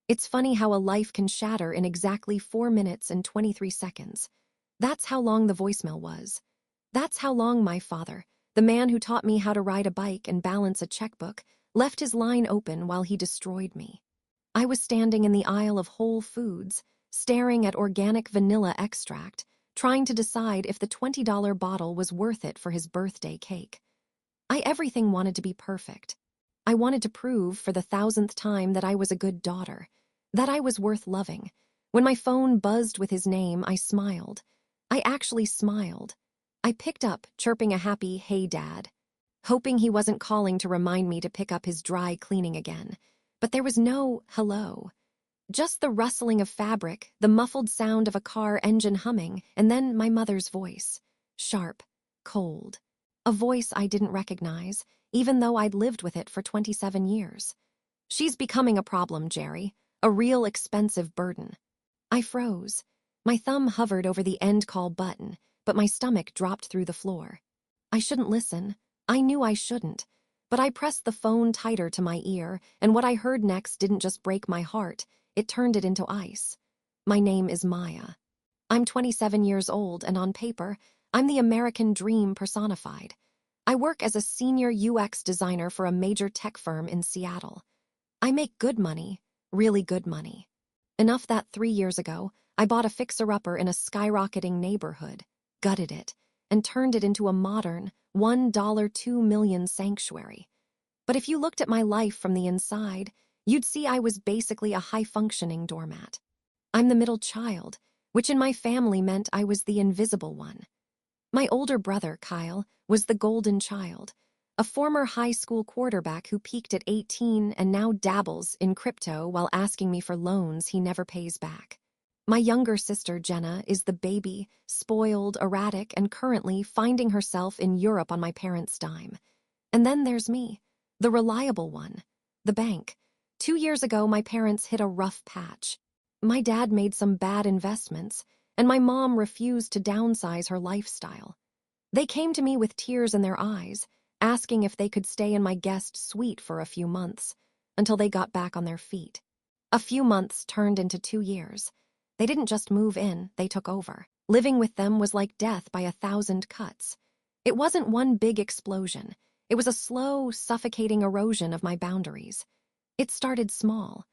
It's funny how a life can shatter in exactly 4 minutes and 23 seconds. That's how long the voicemail was. That's how long my father, the man who taught me how to ride a bike and balance a checkbook, left his line open while he destroyed me. I was standing in the aisle of Whole Foods, staring at organic vanilla extract, trying to decide if the $20 bottle was worth it for his birthday cake. Everything wanted to be perfect. I wanted to prove for the 1,000th time that I was a good daughter, that I was worth loving. When my phone buzzed with his name, I smiled. I actually smiled. I picked up, chirping a happy, "Hey, Dad," hoping he wasn't calling to remind me to pick up his dry cleaning again. But there was no hello. Just the rustling of fabric, the muffled sound of a car engine humming, and then my mother's voice. Sharp, cold. A voice I didn't recognize, even though I'd lived with it for 27 years. "She's becoming a problem, Jerry. A real expensive burden." I froze. My thumb hovered over the end call button, but my stomach dropped through the floor. I shouldn't listen. I knew I shouldn't. But I pressed the phone tighter to my ear, and what I heard next didn't just break my heart, it turned it into ice. "My name is Maya. I'm 27 years old, and on paper, I'm the American dream personified. I work as a senior UX designer for a major tech firm in Seattle. I make good money, really good money. Enough that 3 years ago, I bought a fixer-upper in a skyrocketing neighborhood, gutted it, and turned it into a modern, $1 $2 million sanctuary. But if you looked at my life from the inside, you'd see I was basically a high-functioning doormat. I'm the middle child, which in my family meant I was the invisible one. My older brother, Kyle, was the golden child, a former high school quarterback who peaked at 18 and now dabbles in crypto while asking me for loans he never pays back. My younger sister, Jenna, is the baby, spoiled, erratic, and currently finding herself in Europe on my parents' dime. And then there's me, the reliable one, the bank. 2 years ago, my parents hit a rough patch. My dad made some bad investments, and my mom refused to downsize her lifestyle. They came to me with tears in their eyes, asking if they could stay in my guest suite for a few months, until they got back on their feet. A few months turned into 2 years. They didn't just move in, they took over. Living with them was like death by 1,000 cuts. It wasn't one big explosion. It was a slow, suffocating erosion of my boundaries. It started small.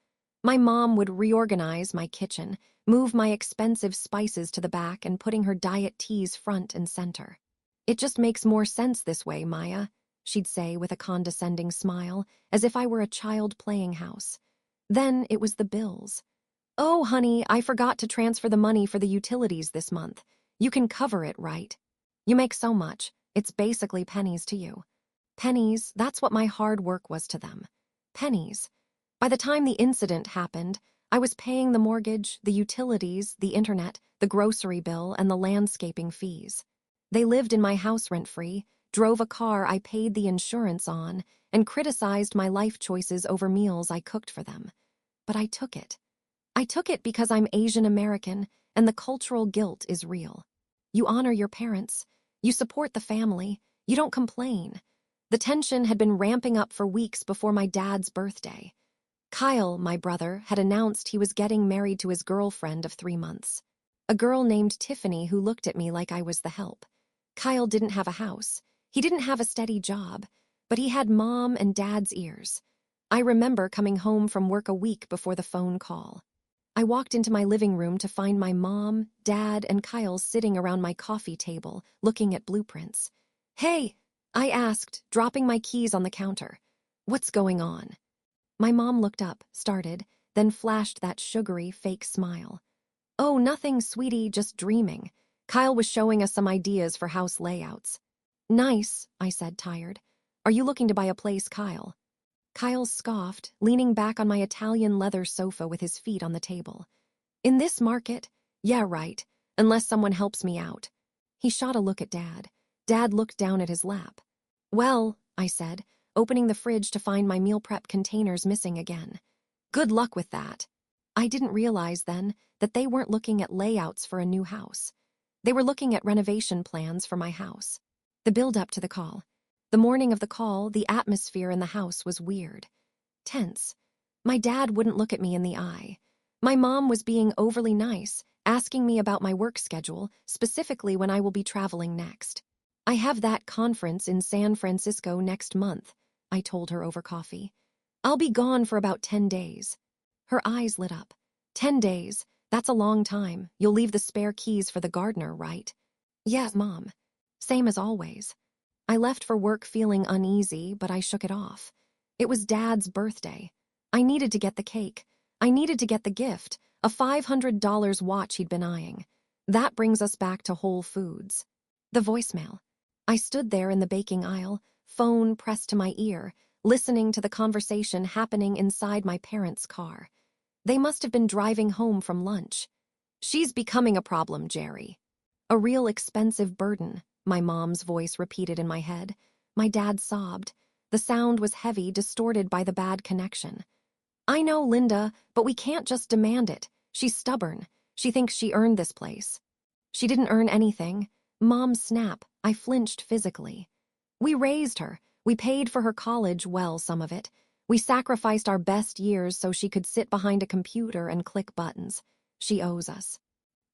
My mom would reorganize my kitchen, move my expensive spices to the back, and putting her diet teas front and center. "It just makes more sense this way, Maya," she'd say with a condescending smile, as if I were a child playing house. Then it was the bills. "Oh, honey, I forgot to transfer the money for the utilities this month. You can cover it, right? You make so much, it's basically pennies to you." Pennies, that's what my hard work was to them. Pennies. By the time the incident happened, I was paying the mortgage, the utilities, the internet, the grocery bill, and the landscaping fees. They lived in my house rent-free, drove a car I paid the insurance on, and criticized my life choices over meals I cooked for them. But I took it. I took it because I'm Asian American, and the cultural guilt is real. You honor your parents. You support the family. You don't complain. The tension had been ramping up for weeks before my dad's birthday. Kyle, my brother, had announced he was getting married to his girlfriend of 3 months. A girl named Tiffany who looked at me like I was the help. Kyle didn't have a house. He didn't have a steady job, but he had mom and dad's ears. I remember coming home from work a week before the phone call. I walked into my living room to find my mom, dad, and Kyle sitting around my coffee table, looking at blueprints. "Hey," I asked, dropping my keys on the counter. "What's going on?" My mom looked up, started, then flashed that sugary, fake smile. "Oh, nothing, sweetie, just dreaming." Kyle was showing us some ideas for house layouts. "Nice," I said, tired. "Are you looking to buy a place, Kyle?" Kyle scoffed, leaning back on my Italian leather sofa with his feet on the table. "In this market? Yeah, right, unless someone helps me out." He shot a look at Dad. Dad looked down at his lap. "Well," I said, opening the fridge to find my meal prep containers missing again. "Good luck with that." I didn't realize then that they weren't looking at layouts for a new house. They were looking at renovation plans for my house. The build-up to the call. The morning of the call, the atmosphere in the house was weird. Tense. My dad wouldn't look at me in the eye. My mom was being overly nice, asking me about my work schedule, specifically when I will be traveling next. I have that conference in San Francisco next month, I told her over coffee. I'll be gone for about 10 days. Her eyes lit up. 10 days? That's a long time. You'll leave the spare keys for the gardener, right? Yes, Mom. Same as always. I left for work feeling uneasy, but I shook it off. It was Dad's birthday. I needed to get the cake. I needed to get the gift, a $500 watch he'd been eyeing. That brings us back to Whole Foods. The voicemail. I stood there in the baking aisle, phone pressed to my ear, listening to the conversation happening inside my parents' car. They must have been driving home from lunch. She's becoming a problem, Jerry. A real expensive burden, my mom's voice repeated in my head. My dad sobbed. The sound was heavy, distorted by the bad connection. I know, Linda, but we can't just demand it. She's stubborn. She thinks she earned this place. She didn't earn anything. Mom's snap. I flinched physically. We raised her. We paid for her college, well, some of it. We sacrificed our best years so she could sit behind a computer and click buttons. She owes us.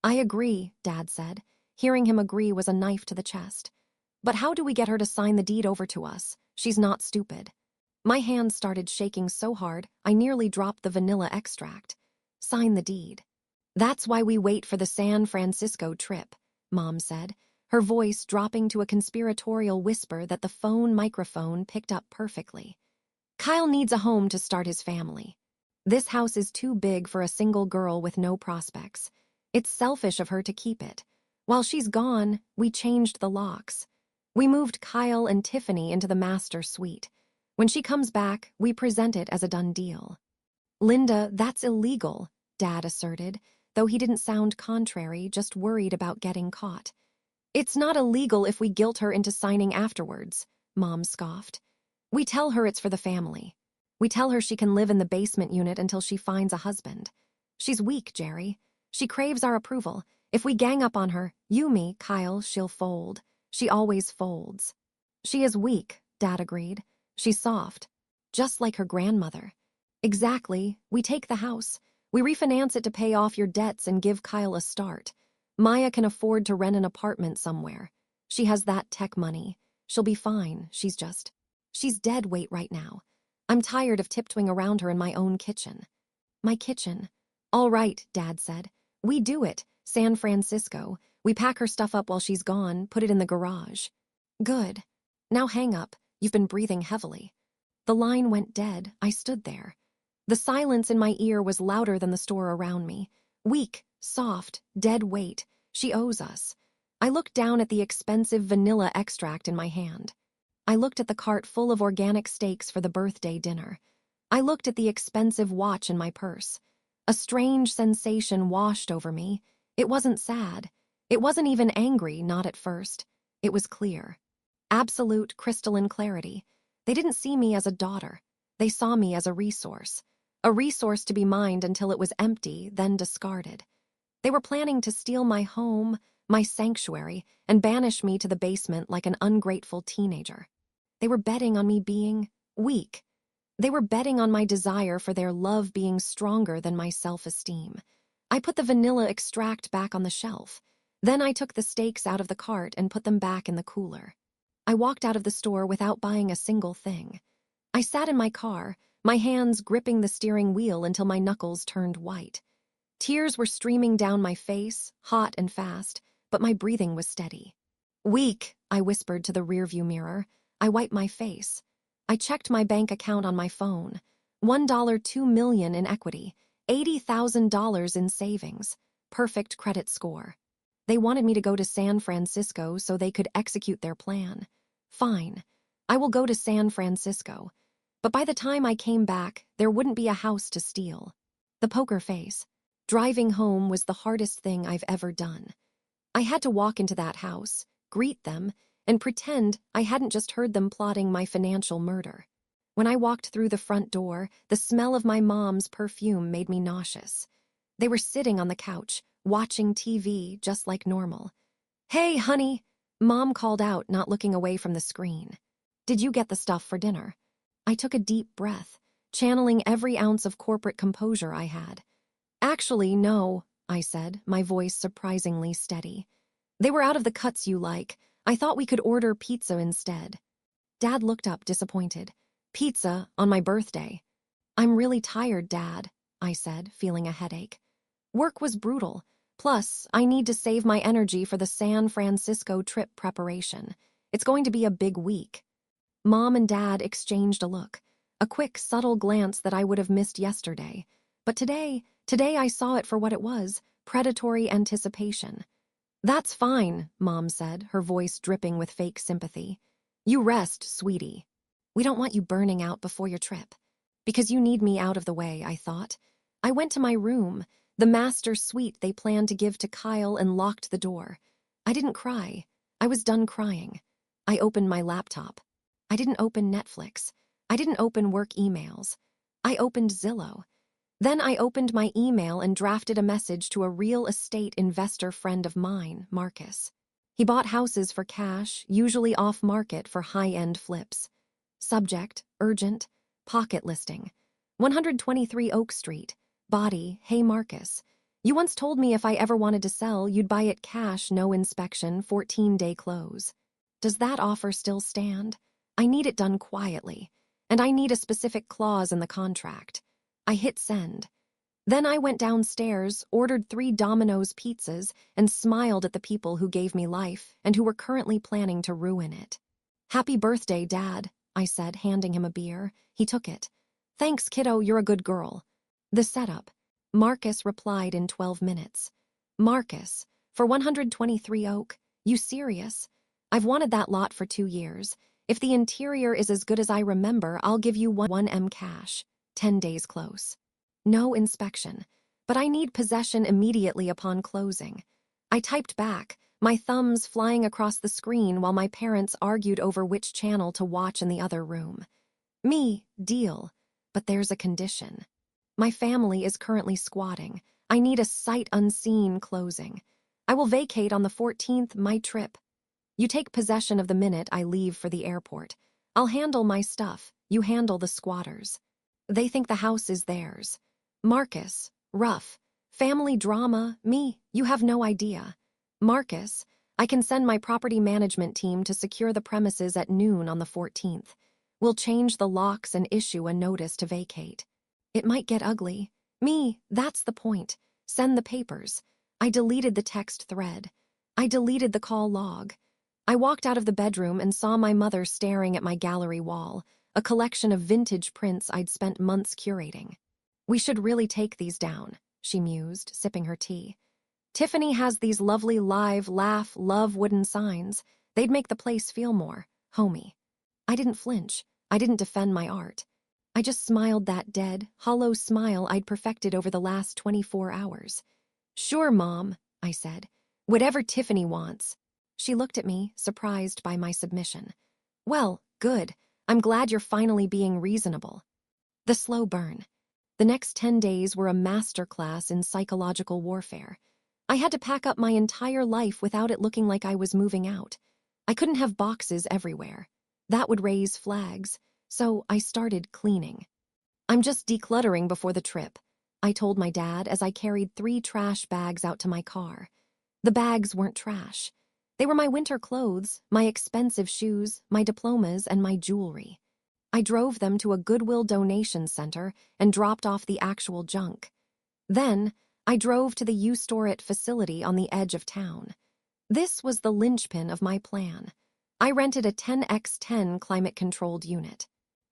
I agree, Dad said. Hearing him agree was a knife to the chest. But how do we get her to sign the deed over to us? She's not stupid. My hands started shaking so hard, I nearly dropped the vanilla extract. Sign the deed. That's why we wait for the San Francisco trip, Mom said, her voice dropping to a conspiratorial whisper that the phone microphone picked up perfectly. Kyle needs a home to start his family. This house is too big for a single girl with no prospects. It's selfish of her to keep it. While she's gone, we changed the locks. We moved Kyle and Tiffany into the master suite. When she comes back, we present it as a done deal. Linda, that's illegal, Dad asserted, though he didn't sound contrary, just worried about getting caught. It's not illegal if we guilt her into signing afterwards, Mom scoffed. We tell her it's for the family. We tell her she can live in the basement unit until she finds a husband. She's weak, Jerry. She craves our approval. If we gang up on her, you, me, Kyle, she'll fold. She always folds. She is weak, Dad agreed. She's soft. Just like her grandmother. Exactly. We take the house. We refinance it to pay off your debts and give Kyle a start. Maya can afford to rent an apartment somewhere. She has that tech money. She'll be fine. She's dead weight right now. I'm tired of tiptoeing around her in my own kitchen. My kitchen. All right, Dad said. We do it. San Francisco. We pack her stuff up while she's gone, put it in the garage. Good. Now hang up. You've been breathing heavily. The line went dead. I stood there. The silence in my ear was louder than the store around me. Weak, soft, dead weight. She owes us. I looked down at the expensive vanilla extract in my hand. I looked at the cart full of organic steaks for the birthday dinner. I looked at the expensive watch in my purse. A strange sensation washed over me. It wasn't sad. It wasn't even angry, not at first. It was clear. Absolute crystalline clarity. They didn't see me as a daughter. They saw me as a resource. A resource to be mined until it was empty, then discarded. They were planning to steal my home, my sanctuary, and banish me to the basement like an ungrateful teenager. They were betting on me being weak. They were betting on my desire for their love being stronger than my self-esteem. I put the vanilla extract back on the shelf. Then I took the steaks out of the cart and put them back in the cooler. I walked out of the store without buying a single thing. I sat in my car, my hands gripping the steering wheel until my knuckles turned white. Tears were streaming down my face, hot and fast, but my breathing was steady. Weak, I whispered to the rearview mirror. I wiped my face. I checked my bank account on my phone. $1.2 million in equity, $80,000 in savings. Perfect credit score. They wanted me to go to San Francisco so they could execute their plan. Fine. I will go to San Francisco. But by the time I came back, there wouldn't be a house to steal. The poker face. Driving home was the hardest thing I've ever done. I had to walk into that house, greet them, and pretend I hadn't just heard them plotting my financial murder. When I walked through the front door, the smell of my mom's perfume made me nauseous. They were sitting on the couch, watching TV just like normal. Hey, honey, Mom called out, not looking away from the screen. Did you get the stuff for dinner? I took a deep breath. channeling every ounce of corporate composure I had. Actually, no, I said, my voice surprisingly steady. They were out of the cuts you like. I thought we could order pizza instead. Dad looked up disappointed. Pizza on my birthday. I'm really tired, Dad, I said, feeling a headache. Work was brutal. Plus, I need to save my energy for the San Francisco trip preparation. It's going to be a big week. Mom and Dad exchanged a look, a quick, subtle glance that I would have missed yesterday. But today I saw it for what it was, predatory anticipation. That's fine, Mom said, her voice dripping with fake sympathy. You rest, sweetie. We don't want you burning out before your trip. Because you need me out of the way, I thought. I went to my room, the master suite they planned to give to Kyle, and locked the door. I didn't cry. I was done crying. I opened my laptop. I didn't open Netflix. I didn't open work emails. I opened Zillow. Then I opened my email and drafted a message to a real estate investor friend of mine, Marcus. He bought houses for cash, usually off-market for high-end flips. Subject, urgent, pocket listing. 123 Oak Street. Body, hey Marcus. You once told me if I ever wanted to sell, you'd buy it cash, no inspection, 14-day close. Does that offer still stand? I need it done quietly, and I need a specific clause in the contract. I hit send. Then I went downstairs, ordered 3 Domino's pizzas, and smiled at the people who gave me life and who were currently planning to ruin it. Happy birthday, Dad, I said, handing him a beer. He took it. Thanks, kiddo, you're a good girl. The setup. Marcus replied in 12 minutes. Marcus, for 123 Oak, you serious? I've wanted that lot for 2 years. If the interior is as good as I remember, I'll give you 1M cash. 10 days close. No inspection, but I need possession immediately upon closing. I typed back, my thumbs flying across the screen while my parents argued over which channel to watch in the other room. Me, deal, but there's a condition. My family is currently squatting. I need a sight unseen closing. I will vacate on the 14th, my trip. You take possession of the minute I leave for the airport. I'll handle my stuff, you handle the squatters. They think the house is theirs. Marcus, rough. Family drama, me, you have no idea. Marcus, I can send my property management team to secure the premises at noon on the 14th. We'll change the locks and issue a notice to vacate. It might get ugly. Me, that's the point. Send the papers. I deleted the text thread. I deleted the call log. I walked out of the bedroom and saw my mother staring at my gallery wall, a collection of vintage prints I'd spent months curating. We should really take these down, she mused, sipping her tea. Tiffany has these lovely live, laugh, love wooden signs. They'd make the place feel more homey. I didn't flinch. I didn't defend my art. I just smiled that dead, hollow smile I'd perfected over the last 24 hours. Sure, Mom, I said. Whatever Tiffany wants. She looked at me, surprised by my submission. Well, good. I'm glad you're finally being reasonable. The slow burn. The next 10 days were a masterclass in psychological warfare. I had to pack up my entire life without it looking like I was moving out. I couldn't have boxes everywhere. That would raise flags, so I started cleaning. I'm just decluttering before the trip, I told my dad as I carried 3 trash bags out to my car. The bags weren't trash. They were my winter clothes, my expensive shoes, my diplomas, and my jewelry. I drove them to a Goodwill donation center and dropped off the actual junk. Then, I drove to the U-Store It facility on the edge of town. This was the linchpin of my plan. I rented a 10x10 climate-controlled unit.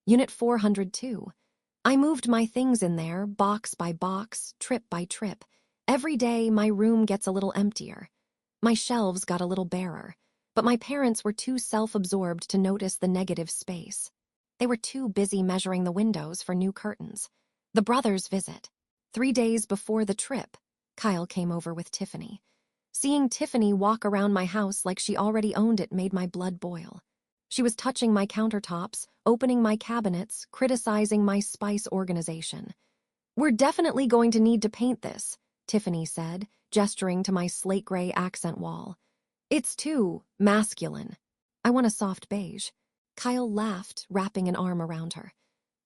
Unit 402. I moved my things in there, box by box, trip by trip. Every day, my room gets a little emptier. My shelves got a little barer, but my parents were too self-absorbed to notice the negative space. They were too busy measuring the windows for new curtains. The brothers visit. 3 days before the trip, Kyle came over with Tiffany. Seeing Tiffany walk around my house like she already owned it made my blood boil. She was touching my countertops, opening my cabinets, criticizing my spice organization. We're definitely going to need to paint this, Tiffany said, gesturing to my slate gray accent wall. It's too masculine. I want a soft beige. Kyle laughed, wrapping an arm around her.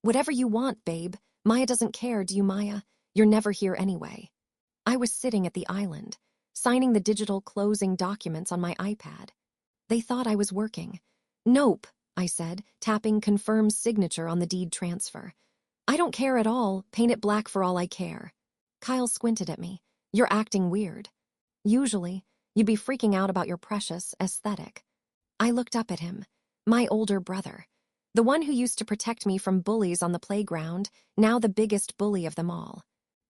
Whatever you want, babe. Maya doesn't care, do you, Maya? You're never here anyway. I was sitting at the island, signing the digital closing documents on my iPad. They thought I was working. Nope, I said, tapping confirm signature on the deed transfer. I don't care at all. Paint it black for all I care. Kyle squinted at me. You're acting weird. Usually, you'd be freaking out about your precious aesthetic. I looked up at him. My older brother. The one who used to protect me from bullies on the playground, now the biggest bully of them all.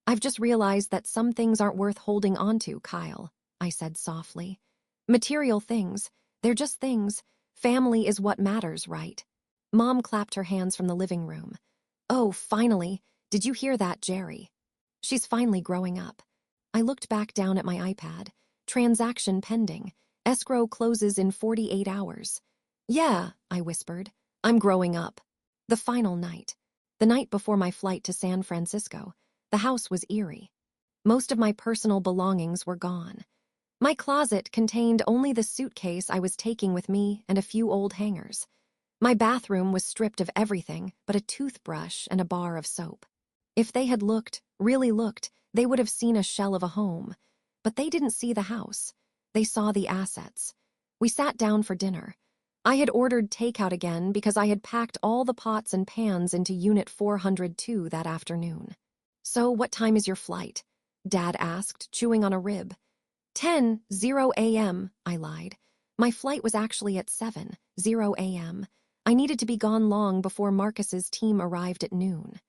I've just realized that some things aren't worth holding on to, Kyle, I said softly. Material things. They're just things. Family is what matters, right? Mom clapped her hands from the living room. Oh, finally. Did you hear that, Jerry? She's finally growing up. I looked back down at my iPad. Transaction pending. Escrow closes in 48 hours. Yeah, I whispered. I'm growing up. The final night. The night before my flight to San Francisco. The house was eerie. Most of my personal belongings were gone. My closet contained only the suitcase I was taking with me and a few old hangers. My bathroom was stripped of everything but a toothbrush and a bar of soap. If they had looked, really looked, they would have seen a shell of a home. But they didn't see the house. They saw the assets. We sat down for dinner. I had ordered takeout again because I had packed all the pots and pans into Unit 402 that afternoon. So what time is your flight? Dad asked, chewing on a rib. 10:00 a.m., I lied. My flight was actually at 7:00 a.m. I needed to be gone long before Marcus's team arrived at noon.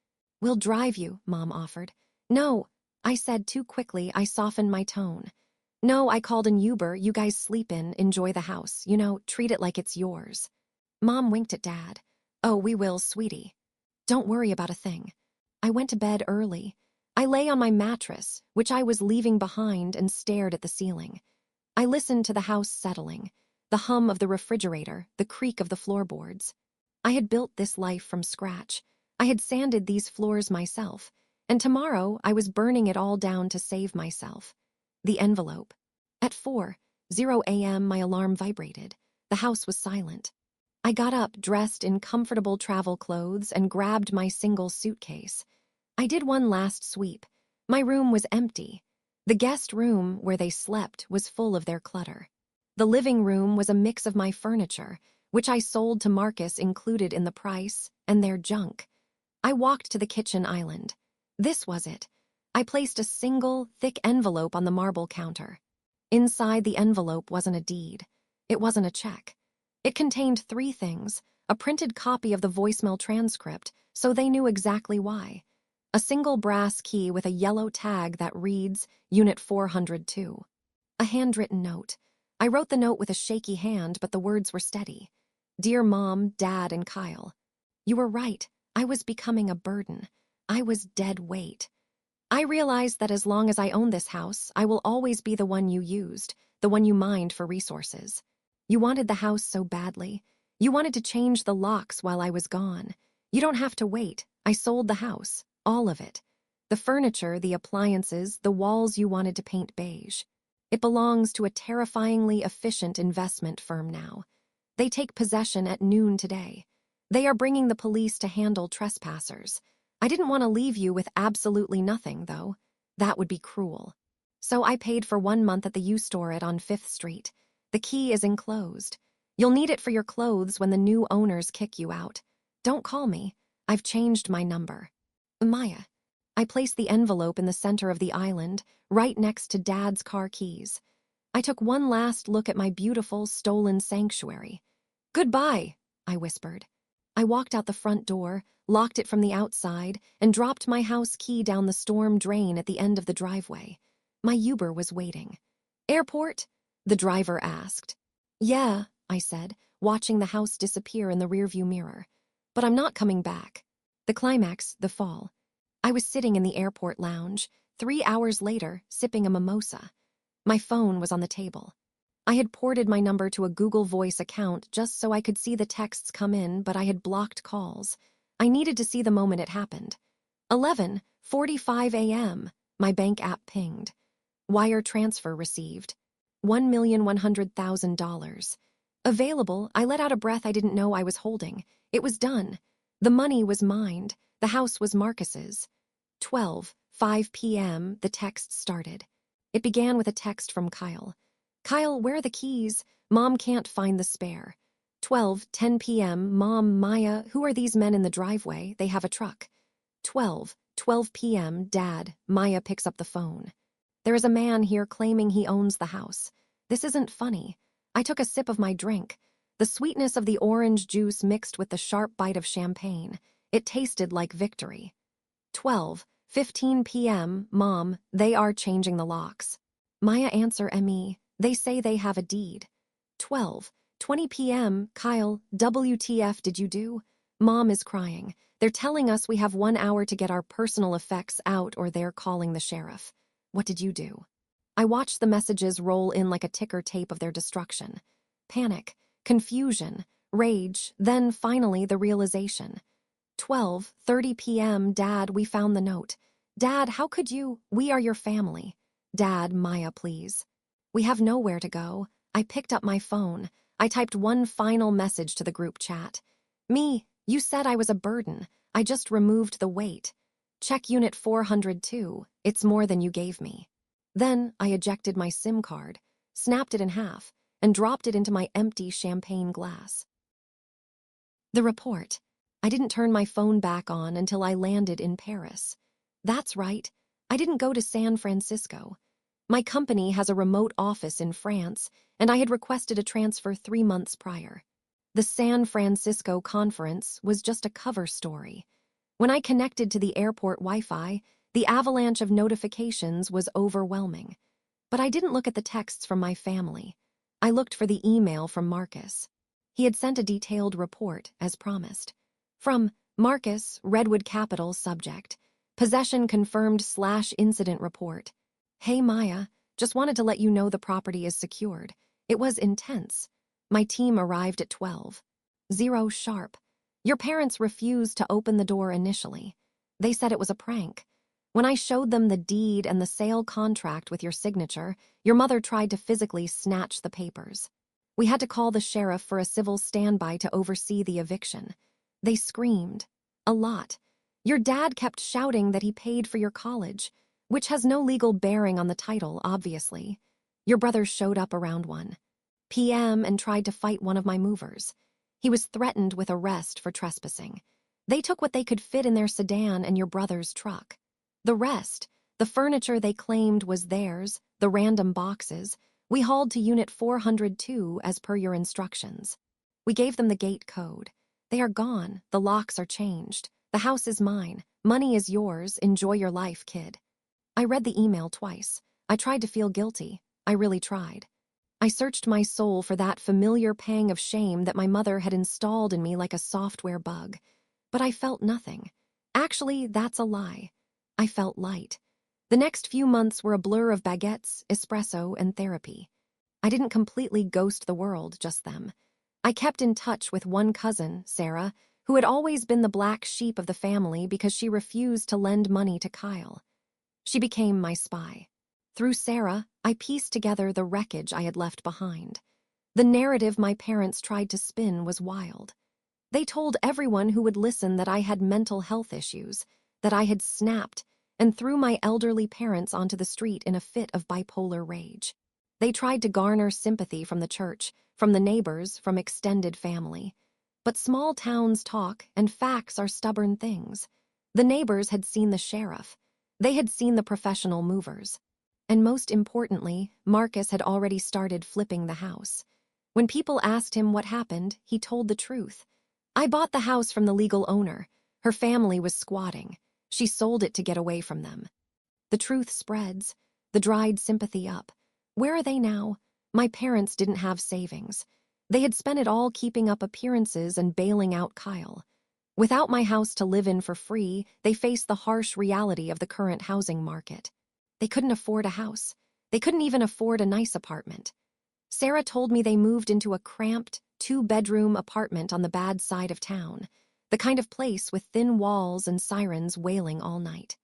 We'll drive you, Mom offered. No, I said too quickly. I softened my tone. No, I called an Uber. You guys sleep in, enjoy the house. You know, treat it like it's yours. Mom winked at Dad. Oh, we will, sweetie. Don't worry about a thing. I went to bed early. I lay on my mattress, which I was leaving behind, and stared at the ceiling. I listened to the house settling, the hum of the refrigerator, the creak of the floorboards. I had built this life from scratch. I had sanded these floors myself, and tomorrow I was burning it all down to save myself. The envelope. At 4:00 a.m. my alarm vibrated. The house was silent. I got up, dressed in comfortable travel clothes, and grabbed my single suitcase. I did one last sweep. My room was empty. The guest room, where they slept, was full of their clutter. The living room was a mix of my furniture, which I sold to Marcus included in the price, and their junk. I walked to the kitchen island. This was it. I placed a single, thick envelope on the marble counter. Inside the envelope wasn't a deed. It wasn't a check. It contained 3 things: a printed copy of the voicemail transcript, so they knew exactly why; a single brass key with a yellow tag that reads Unit 402. A handwritten note. I wrote the note with a shaky hand, but the words were steady. Dear Mom, Dad, and Kyle. You were right. I was becoming a burden. I was dead weight. I realized that as long as I own this house, I will always be the one you used, the one you mined for resources. You wanted the house so badly. You wanted to change the locks while I was gone. You don't have to wait. I sold the house, all of it. The furniture, the appliances, the walls you wanted to paint beige. It belongs to a terrifyingly efficient investment firm now. They take possession at noon today. They are bringing the police to handle trespassers. I didn't want to leave you with absolutely nothing, though. That would be cruel. So I paid for 1 month at the U-Store on 5th Street. The key is enclosed. You'll need it for your clothes when the new owners kick you out. Don't call me. I've changed my number. Maya. I placed the envelope in the center of the island, right next to Dad's car keys. I took one last look at my beautiful, stolen sanctuary. Goodbye, I whispered. I walked out the front door, locked it from the outside, and dropped my house key down the storm drain at the end of the driveway. My Uber was waiting. Airport? The driver asked. Yeah, I said, watching the house disappear in the rearview mirror. But I'm not coming back. The climax, the fall. I was sitting in the airport lounge, 3 hours later, sipping a mimosa. My phone was on the table. I had ported my number to a Google Voice account just so I could see the texts come in, but I had blocked calls. I needed to see the moment it happened. 11:45 a.m., my bank app pinged. Wire transfer received. $1,100,000. Available. I let out a breath I didn't know I was holding. It was done. The money was mined. The house was Marcus's. 12:05 p.m., the text started. It began with a text from Kyle. Kyle, where are the keys? Mom can't find the spare. 12:10 p.m., Mom, Maya, who are these men in the driveway? They have a truck. 12:12 p.m., Dad, Maya picks up the phone. There is a man here claiming he owns the house. This isn't funny. I took a sip of my drink. The sweetness of the orange juice mixed with the sharp bite of champagne. It tasted like victory. 12:15 p.m., Mom, they are changing the locks. Maya answer me. They say they have a deed. 12:20 p.m., Kyle, WTF did you do? Mom is crying. They're telling us we have 1 hour to get our personal effects out or they're calling the sheriff. What did you do? I watched the messages roll in like a ticker tape of their destruction. Panic, confusion, rage, then finally the realization. 12:30 p.m., Dad, we found the note. Dad, how could you? We are your family. Dad, Maya, please. We have nowhere to go. I picked up my phone. I typed one final message to the group chat. Me, you said I was a burden. I just removed the weight. Check unit 402. It's more than you gave me. Then I ejected my SIM card, snapped it in half, and dropped it into my empty champagne glass. The report. I didn't turn my phone back on until I landed in Paris. That's right. I didn't go to San Francisco. My company has a remote office in France, and I had requested a transfer 3 months prior. The San Francisco conference was just a cover story. When I connected to the airport Wi-Fi, the avalanche of notifications was overwhelming. But I didn't look at the texts from my family. I looked for the email from Marcus. He had sent a detailed report, as promised. From Marcus, Redwood Capital, subject. Possession confirmed / incident report. Hey Maya, just wanted to let you know the property is secured. It was intense. My team arrived at 12:00 sharp. Your parents refused to open the door initially. They said it was a prank. When I showed them the deed and the sale contract with your signature, your mother tried to physically snatch the papers. We had to call the sheriff for a civil standby to oversee the eviction. They screamed. A lot. Your dad kept shouting that he paid for your college, which has no legal bearing on the title, obviously. Your brother showed up around 1 p.m. and tried to fight one of my movers. He was threatened with arrest for trespassing. They took what they could fit in their sedan and your brother's truck. The rest, the furniture they claimed was theirs, the random boxes, we hauled to Unit 402 as per your instructions. We gave them the gate code. They are gone. The locks are changed. The house is mine. Money is yours. Enjoy your life, kid. I read the email twice. I tried to feel guilty. I really tried. I searched my soul for that familiar pang of shame that my mother had installed in me like a software bug. But I felt nothing. Actually, that's a lie. I felt light. The next few months were a blur of baguettes, espresso, and therapy. I didn't completely ghost the world, just them. I kept in touch with one cousin, Sarah, who had always been the black sheep of the family because she refused to lend money to Kyle. She became my spy. Through Sarah, I pieced together the wreckage I had left behind. The narrative my parents tried to spin was wild. They told everyone who would listen that I had mental health issues, that I had snapped, and threw my elderly parents onto the street in a fit of bipolar rage. They tried to garner sympathy from the church, from the neighbors, from extended family. But small towns talk, and facts are stubborn things. The neighbors had seen the sheriff. They had seen the professional movers. And most importantly, Marcus had already started flipping the house. When people asked him what happened, he told the truth. I bought the house from the legal owner. Her family was squatting. She sold it to get away from them. The truth spreads, the dried sympathy up. Where are they now? My parents didn't have savings. They had spent it all keeping up appearances and bailing out Kyle. Without my house to live in for free, they faced the harsh reality of the current housing market. They couldn't afford a house. They couldn't even afford a nice apartment. Sarah told me they moved into a cramped, 2-bedroom apartment on the bad side of town, the kind of place with thin walls and sirens wailing all night.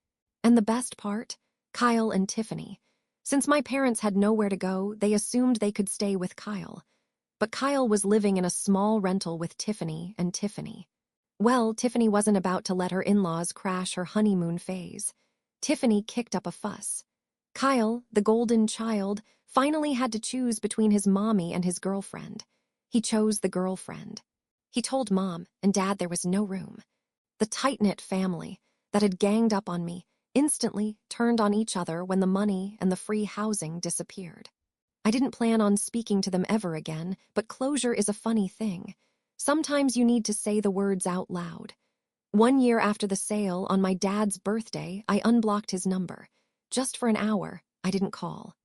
And the best part? Kyle and Tiffany. Since my parents had nowhere to go, they assumed they could stay with Kyle. But Kyle was living in a small rental with Tiffany and Tiffany. Well, Tiffany wasn't about to let her in-laws crash her honeymoon phase. Tiffany kicked up a fuss. Kyle, the golden child, finally had to choose between his mommy and his girlfriend. He chose the girlfriend. He told Mom and Dad there was no room. The tight-knit family that had ganged up on me instantly turned on each other when the money and the free housing disappeared. I didn't plan on speaking to them ever again, but closure is a funny thing. Sometimes you need to say the words out loud. 1 year after the sale, on my dad's birthday, I unblocked his number. Just for an hour, I didn't call.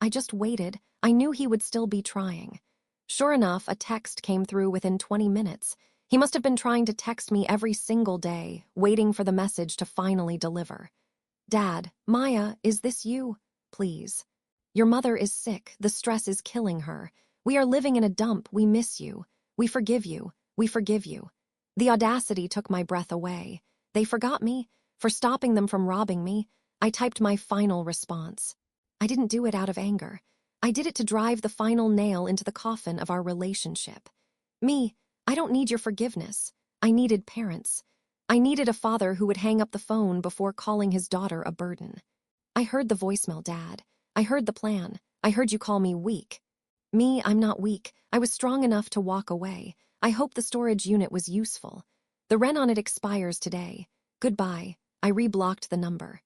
I just waited. I knew he would still be trying. Sure enough, a text came through within 20 minutes. He must have been trying to text me every single day, waiting for the message to finally deliver. Dad, Maya, is this you? Please. Your mother is sick. The stress is killing her. We are living in a dump. We miss you. We forgive you. We forgive you. The audacity took my breath away. They forgot me. For stopping them from robbing me, I typed my final response. I didn't do it out of anger. I did it to drive the final nail into the coffin of our relationship. I don't need your forgiveness. I needed parents. I needed a father who would hang up the phone before calling his daughter a burden. I heard the voicemail, Dad. I heard the plan. I heard you call me weak. I'm not weak. I was strong enough to walk away. I hope the storage unit was useful. The rent on it expires today. Goodbye. I reblocked the number.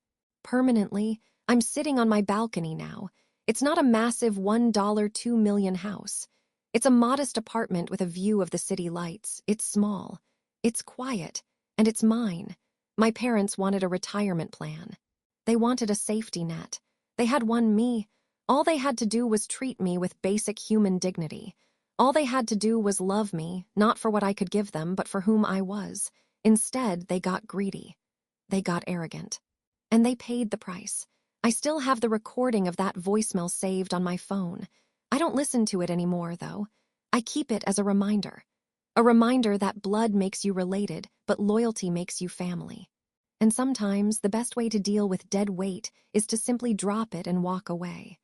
Permanently, I'm sitting on my balcony now. It's not a massive $1 2 million house. It's a modest apartment with a view of the city lights. It's small. It's quiet. And it's mine. My parents wanted a retirement plan. They wanted a safety net. They had won me. All they had to do was treat me with basic human dignity. All they had to do was love me, not for what I could give them, but for whom I was. Instead, they got greedy. They got arrogant. And they paid the price. I still have the recording of that voicemail saved on my phone. I don't listen to it anymore, though. I keep it as a reminder. A reminder that blood makes you related, but loyalty makes you family. And sometimes the best way to deal with dead weight is to simply drop it and walk away.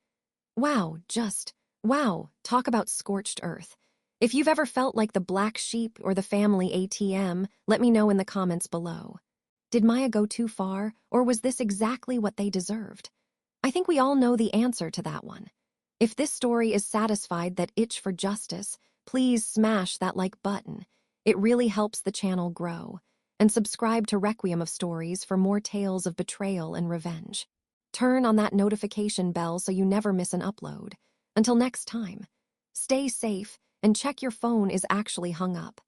Wow, talk about scorched earth. If you've ever felt like the black sheep or the family ATM, let me know in the comments below. Did Maya go too far, or was this exactly what they deserved? I think we all know the answer to that one. If this story is satisfied that itch for justice, please smash that like button. It really helps the channel grow. And subscribe to Requiem of Stories for more tales of betrayal and revenge. Turn on that notification bell so you never miss an upload. Until next time, stay safe and check your phone is actually hung up.